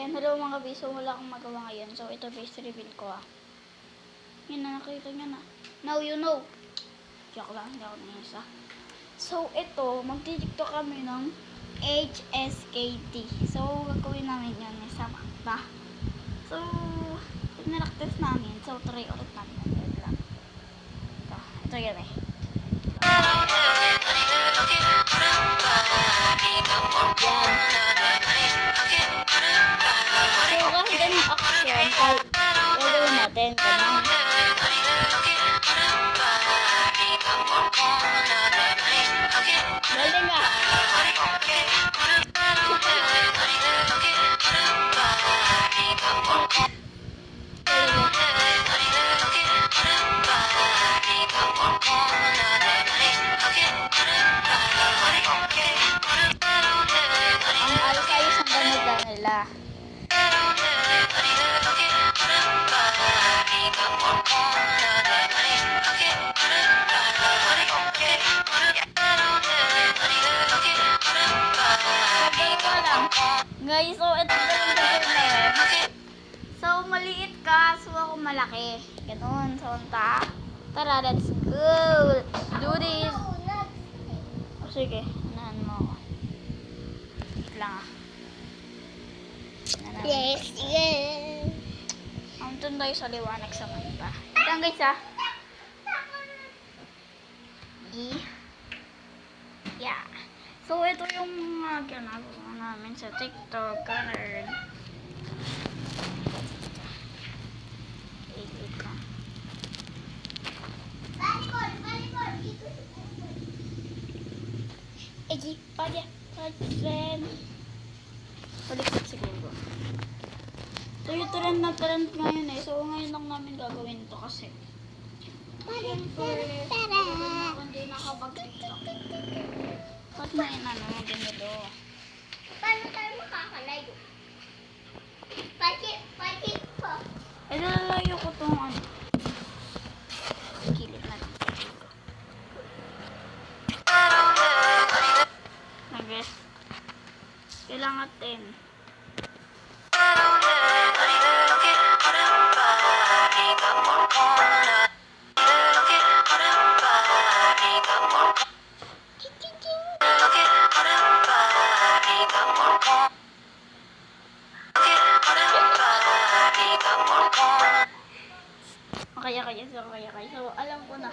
Ayan, hello mga biso, wala akong magawa ngayon. So, ito base reveal ko Yan na, nakita nyo na. Now you know. Joke lang, hindi ako nangisa. So, ito, magtitiktok kami ng HSKT. So, gagawin namin yan sa mapa. So, pinalak-test namin. So, try ulit namin. Wait lang. Ito yan eh. So, kahit anong action, gagawin natin. Ganun. Galing nga. Ang ayos-ayos ang ganda nila. Guys, so ito na lang gagawin. So, maliit ka, so ako malaki. Ganun, so tara, let's go. Do this. O, sige, unahan mo ako. Wait lang Yes, yes. Doon tayo sa liwanag sa mata. Ito lang guys Yeah. So, ito yung mga ginagawa namin sa TikTok. Ganun. Wait lang. Palikot siguro. So, yung trend na trend ngayon eh. So, ngayon lang namin gagawin ito kasi. Siyempre, hindi nakapag-tiktok. Ba't na inano ganito? Paano tayo makakalayo? Pati po. Eh, nalalayo ko itong ano. Kilid na lang. Nag-guess. Kailangan 10. Kaya. So, alam ko na.